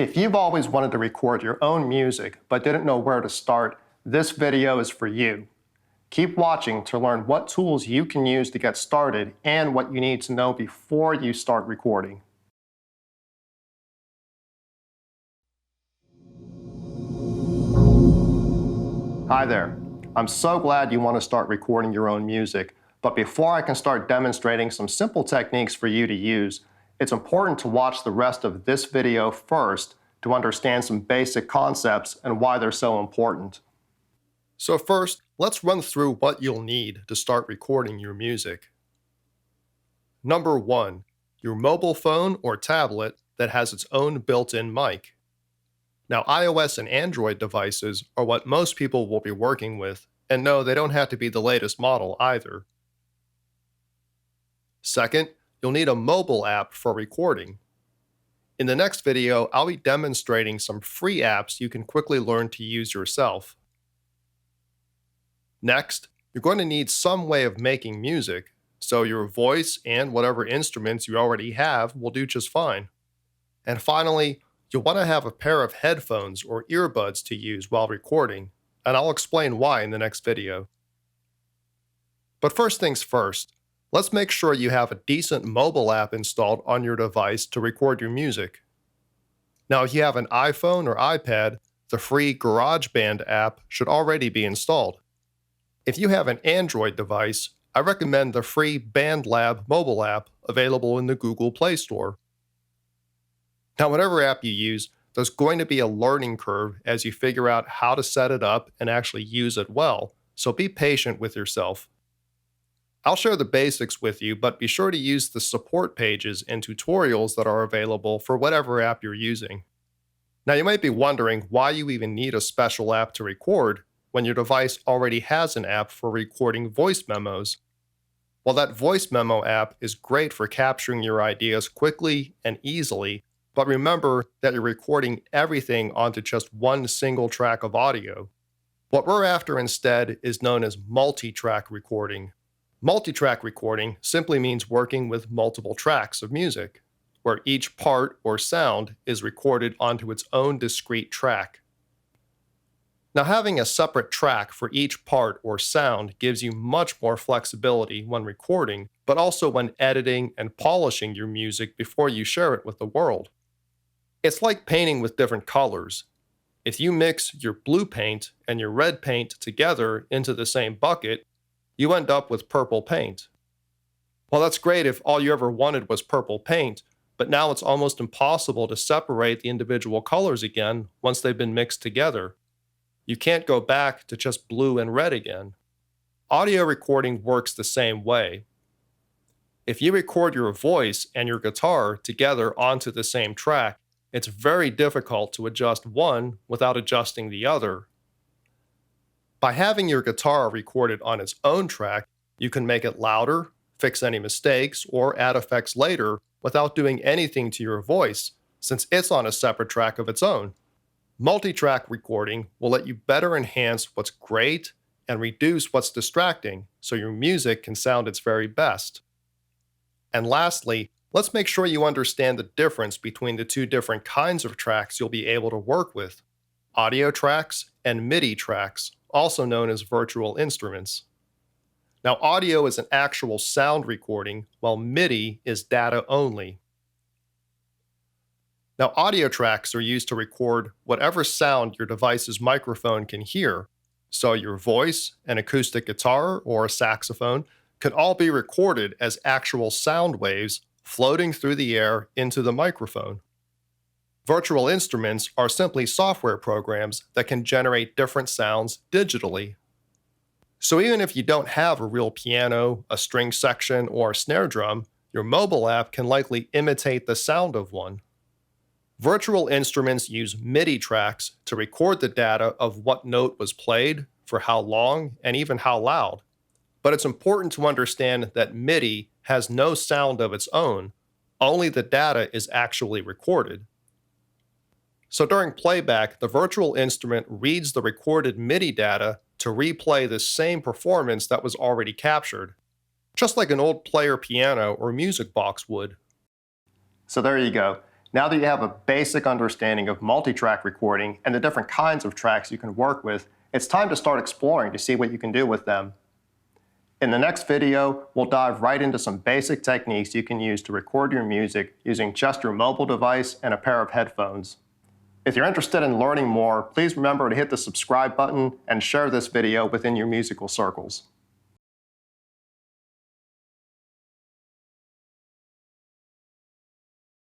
If you've always wanted to record your own music but didn't know where to start, this video is for you. Keep watching to learn what tools you can use to get started and what you need to know before you start recording. Hi there. I'm so glad you want to start recording your own music, but before I can start demonstrating some simple techniques for you to use, it's important to watch the rest of this video first to understand some basic concepts and why they're so important. So first, let's run through what you'll need to start recording your music. Number 1, your mobile phone or tablet that has its own built-in mic. Now, iOS and Android devices are what most people will be working with, and no, they don't have to be the latest model either. Second, you'll need a mobile app for recording. In the next video, I'll be demonstrating some free apps you can quickly learn to use yourself. Next, you're going to need some way of making music, so your voice and whatever instruments you already have will do just fine. And finally, you'll want to have a pair of headphones or earbuds to use while recording, and I'll explain why in the next video. But first things first, let's make sure you have a decent mobile app installed on your device to record your music. Now, if you have an iPhone or iPad, the free GarageBand app should already be installed. If you have an Android device, I recommend the free BandLab mobile app available in the Google Play Store. Now, whatever app you use, there's going to be a learning curve as you figure out how to set it up and actually use it well, so be patient with yourself. I'll share the basics with you, but be sure to use the support pages and tutorials that are available for whatever app you're using. Now, you might be wondering why you even need a special app to record when your device already has an app for recording voice memos. Well, that voice memo app is great for capturing your ideas quickly and easily, but remember that you're recording everything onto just one single track of audio. What we're after instead is known as multi-track recording. Multi-track recording simply means working with multiple tracks of music, where each part or sound is recorded onto its own discrete track. Now, having a separate track for each part or sound gives you much more flexibility when recording, but also when editing and polishing your music before you share it with the world. It's like painting with different colors. If you mix your blue paint and your red paint together into the same bucket, you end up with purple paint. Well, that's great if all you ever wanted was purple paint, but now it's almost impossible to separate the individual colors again once they've been mixed together. You can't go back to just blue and red again. Audio recording works the same way. If you record your voice and your guitar together onto the same track, it's very difficult to adjust one without adjusting the other. By having your guitar recorded on its own track, you can make it louder, fix any mistakes, or add effects later without doing anything to your voice, since it's on a separate track of its own. Multi-track recording will let you better enhance what's great and reduce what's distracting, so your music can sound its very best. And lastly, let's make sure you understand the difference between the two different kinds of tracks you'll be able to work with: audio tracks and MIDI tracks, also known as virtual instruments. Now, audio is an actual sound recording, while MIDI is data only. Now, audio tracks are used to record whatever sound your device's microphone can hear, so your voice, an acoustic guitar, or a saxophone can all be recorded as actual sound waves floating through the air into the microphone. Virtual instruments are simply software programs that can generate different sounds digitally. So even if you don't have a real piano, a string section, or a snare drum, your mobile app can likely imitate the sound of one. Virtual instruments use MIDI tracks to record the data of what note was played, for how long, and even how loud. But it's important to understand that MIDI has no sound of its own, only the data is actually recorded. So during playback, the virtual instrument reads the recorded MIDI data to replay the same performance that was already captured, just like an old player piano or music box would. So there you go. Now that you have a basic understanding of multi-track recording and the different kinds of tracks you can work with, it's time to start exploring to see what you can do with them. In the next video, we'll dive right into some basic techniques you can use to record your music using just your mobile device and a pair of headphones. If you're interested in learning more, please remember to hit the subscribe button and share this video within your musical circles.